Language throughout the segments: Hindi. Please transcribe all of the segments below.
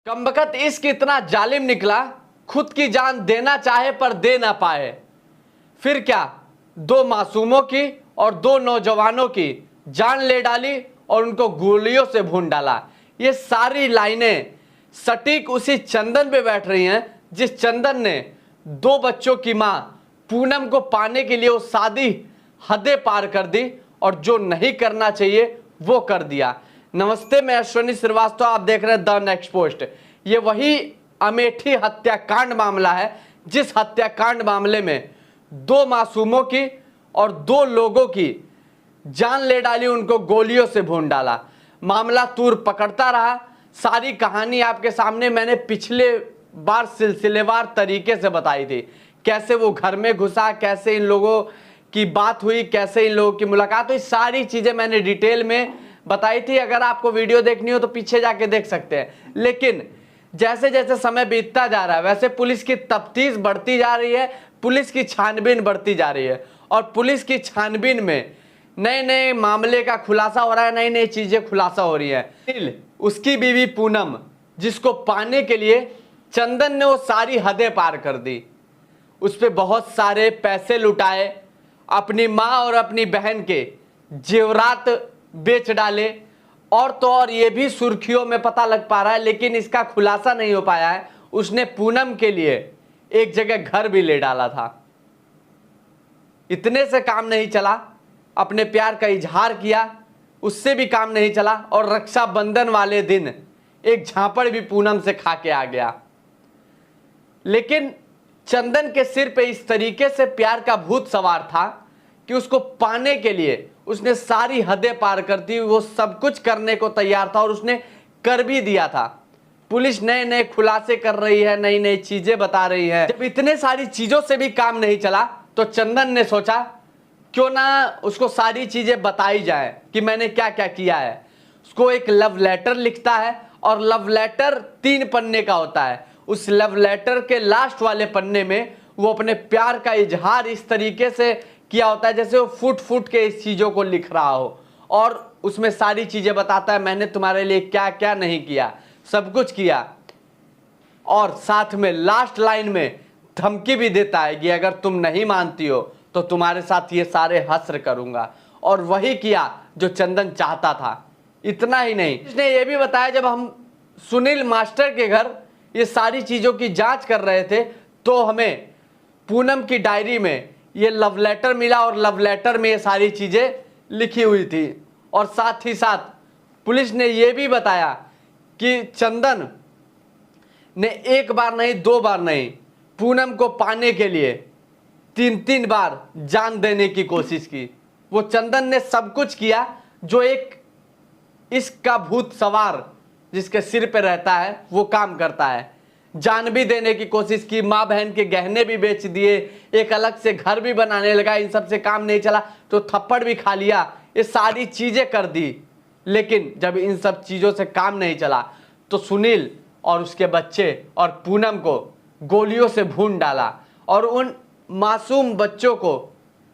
कमबख्त इश्क इतना जालिम निकला, खुद की जान देना चाहे पर दे ना पाए। फिर क्या, दो मासूमों की और दो नौजवानों की जान ले डाली और उनको गोलियों से भून डाला। ये सारी लाइनें सटीक उसी चंदन पे बैठ रही हैं जिस चंदन ने दो बच्चों की मां पूनम को पाने के लिए वो सादी हदें पार कर दी और जो नहीं करना चाहिए वो कर दिया। नमस्ते, मैं अश्विनी श्रीवास्तव, आप देख रहे हैं द नेक्स्ट पोस्ट। ये वही अमेठी हत्याकांड मामला है जिस हत्याकांड मामले में दो मासूमों की और दो लोगों की जान ले डाली, उनको गोलियों से भून डाला। मामला तूर पकड़ता रहा। सारी कहानी आपके सामने मैंने पिछले बार सिलसिलेवार तरीके से बताई थी। कैसे वो घर में घुसा, कैसे इन लोगों की बात हुई, कैसे इन लोगों की मुलाकात हुई, सारी चीजें मैंने डिटेल में बताई थी। अगर आपको वीडियो देखनी हो तो पीछे जाके देख सकते हैं। लेकिन जैसे जैसे समय बीतता जा रहा है वैसे पुलिस की तफ्तीश बढ़ती जा रही है, पुलिस की छानबीन बढ़ती जा रही है और पुलिस की छानबीन में नए नए मामले का खुलासा हो रहा है, नई नई चीजें खुलासा हो रही है। उसकी बीवी पूनम, जिसको पाने के लिए चंदन ने वो सारी हदें पार कर दी, उस पर बहुत सारे पैसे लुटाए, अपनी माँ और अपनी बहन के जेवरात बेच डाले, और तो और ये भी सुर्खियों में पता लग पा रहा है लेकिन इसका खुलासा नहीं हो पाया है, उसने पूनम के लिए एक जगह घर भी ले डाला था। इतने से काम नहीं चला, अपने प्यार का इजहार किया, उससे भी काम नहीं चला और रक्षाबंधन वाले दिन एक झापड़ भी पूनम से खा के आ गया। लेकिन चंदन के सिर पे इस तरीके से प्यार का भूत सवार था कि उसको पाने के लिए उसने सारी हदें पार कर दी, वो सब कुछ करने को तैयार था और उसने कर भी दिया था। पुलिस नए नए खुलासे कर रही है, नई नई चीजें बता रही है। जब इतने सारी चीजों से भी काम नहीं चला तो चंदन ने सोचा क्यों ना उसको सारी चीजें बताई जाए कि मैंने क्या क्या किया है। उसको एक लव लेटर लिखता है और लव लेटर 3 पन्ने का होता है। उस लव लेटर के लास्ट वाले पन्ने में वो अपने प्यार का इजहार इस तरीके से किया होता है जैसे वो फुट फुट के इस चीजों को लिख रहा हो और उसमें सारी चीजें बताता है, मैंने तुम्हारे लिए क्या क्या नहीं किया, सब कुछ किया। और साथ में लास्ट लाइन में धमकी भी देता है कि अगर तुम नहीं मानती हो तो तुम्हारे साथ ये सारे हश्र करूंगा। और वही किया जो चंदन चाहता था। इतना ही नहीं, इसने ये भी बताया जब हम सुनील मास्टर के घर ये सारी चीजों की जांच कर रहे थे तो हमें पूनम की डायरी में ये लव लेटर मिला और लव लेटर में ये सारी चीजें लिखी हुई थी। और साथ ही साथ पुलिस ने ये भी बताया कि चंदन ने एक बार नहीं, 2 बार नहीं, पूनम को पाने के लिए 3 बार जान देने की कोशिश की। वो चंदन ने सब कुछ किया जो एक इसका भूत सवार जिसके सिर पे रहता है वो काम करता है। जान भी देने की कोशिश की, माँ बहन के गहने भी बेच दिए, एक अलग से घर भी बनाने लगा। इन सब से काम नहीं चला तो थप्पड़ भी खा लिया, ये सारी चीजें कर दी। लेकिन जब इन सब चीजों से काम नहीं चला तो सुनील और उसके बच्चे और पूनम को गोलियों से भून डाला। और उन मासूम बच्चों को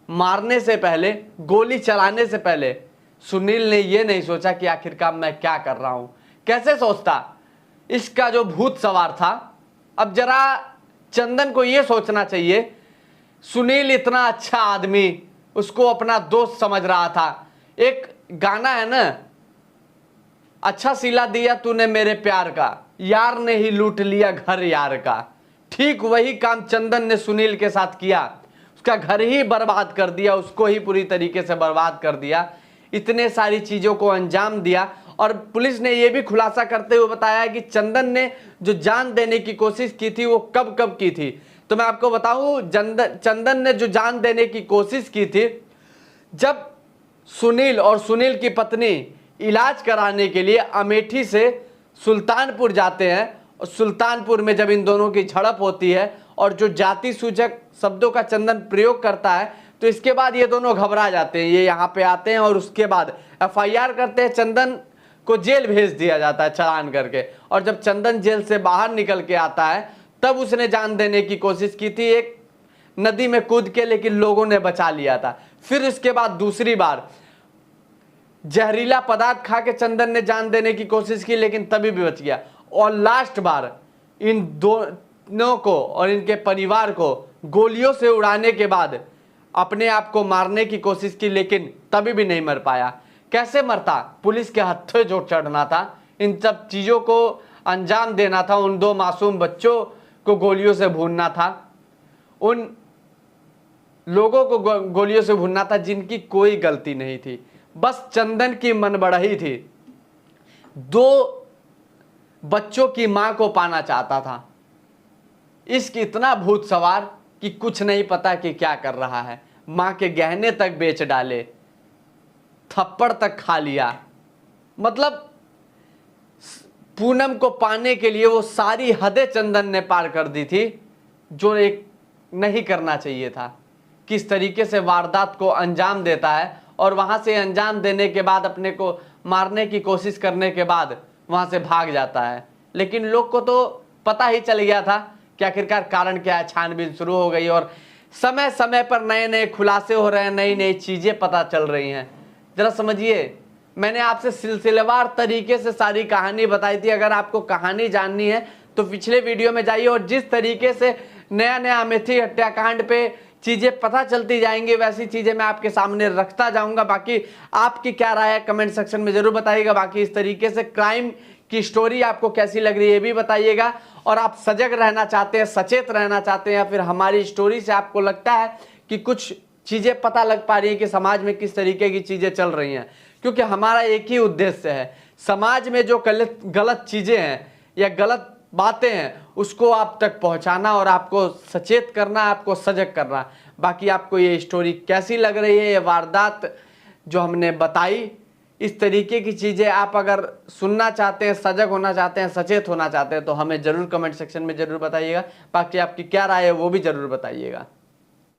मारने से पहले, गोली चलाने से पहले सुनील ने यह नहीं सोचा कि आखिरकार मैं क्या कर रहा हूं। कैसे सोचता? इसका जो भूत सवार था। अब जरा चंदन को यह सोचना चाहिए, सुनील इतना अच्छा आदमी, उसको अपना दोस्त समझ रहा था। एक गाना है ना, अच्छा सिला दिया तूने मेरे प्यार का, यार ने ही लूट लिया घर यार का। ठीक वही काम चंदन ने सुनील के साथ किया, उसका घर ही बर्बाद कर दिया, उसको ही पूरी तरीके से बर्बाद कर दिया, इतने सारी चीजों को अंजाम दिया। और पुलिस ने यह भी खुलासा करते हुए बताया कि चंदन ने जो जान देने की कोशिश की थी वो कब कब की थी। तो मैं आपको बताऊं, चंदन ने जो जान देने की कोशिश की थी जब सुनील और सुनील की पत्नी इलाज कराने के लिए अमेठी से सुल्तानपुर जाते हैं। और सुल्तानपुर में जब इन दोनों की झड़प होती है और जो जाति सूचक शब्दों का चंदन प्रयोग करता है तो इसके बाद ये दोनों घबरा जाते हैं। ये यहाँ पे आते हैं और उसके बाद FIR करते हैं, चंदन को जेल भेज दिया जाता है चालान करके। और जब चंदन जेल से बाहर निकल के आता है तब उसने जान देने की कोशिश की थी एक नदी में कूद के, लेकिन लोगों ने बचा लिया था। फिर उसके बाद दूसरी बार जहरीला पदार्थ खा के चंदन ने जान देने की कोशिश की लेकिन तभी भी बच गया। और लास्ट बार इन दोनों को और इनके परिवार को गोलियों से उड़ाने के बाद अपने आप को मारने की कोशिश की, लेकिन तभी भी नहीं मर पाया। कैसे मरता? पुलिस के हत्थे जो चढ़ना था, इन सब चीज़ों को अंजाम देना था, उन दो मासूम बच्चों को गोलियों से भूनना था, उन लोगों को गोलियों से भूनना था जिनकी कोई गलती नहीं थी, बस चंदन की मनबड़ही थी। दो बच्चों की मां को पाना चाहता था। इश्क इतना भूत सवार कि कुछ नहीं पता कि क्या कर रहा है। मां के गहने तक बेच डाले, थप्पड़ तक खा लिया। मतलब पूनम को पाने के लिए वो सारी हदें चंदन ने पार कर दी थी जो एक नहीं करना चाहिए था। किस तरीके से वारदात को अंजाम देता है और वहां से अंजाम देने के बाद अपने को मारने की कोशिश करने के बाद वहां से भाग जाता है। लेकिन लोग को तो पता ही चल गया था कि आखिरकार कारण क्या है। छानबीन शुरू हो गई और समय समय पर नए नए खुलासे हो रहे हैं, नई नई चीजें पता चल रही हैं। जरा समझिए, मैंने आपसे सिलसिलेवार तरीके से सारी कहानी बताई थी। अगर आपको कहानी जाननी है तो पिछले वीडियो में जाइए और जिस तरीके से नया नया अमेठी हत्याकांड पे चीजें पता चलती जाएंगी वैसी चीजें मैं आपके सामने रखता जाऊंगा। बाकी आपकी क्या राय है कमेंट सेक्शन में जरूर बताइएगा। बाकी इस तरीके से क्राइम की स्टोरी आपको कैसी लग रही है ये भी बताइएगा। और आप सजग रहना चाहते हैं, सचेत रहना चाहते हैं, या फिर हमारी स्टोरी से आपको लगता है कि कुछ चीजें पता लग पा रही है कि समाज में किस तरीके की चीजें चल रही हैं। क्योंकि हमारा एक ही उद्देश्य है, समाज में जो गलत चीजें हैं या गलत बातें हैं उसको आप तक पहुंचाना और आपको सचेत करना, आपको सजग करना। बाकी आपको ये स्टोरी कैसी लग रही है, ये वारदात जो हमने बताई, इस तरीके की चीज़ें आप अगर सुनना चाहते हैं, सजग होना चाहते हैं, सचेत होना चाहते हैं तो हमें ज़रूर कमेंट सेक्शन में ज़रूर बताइएगा। बाकी आपकी क्या राय है वो भी ज़रूर बताइएगा।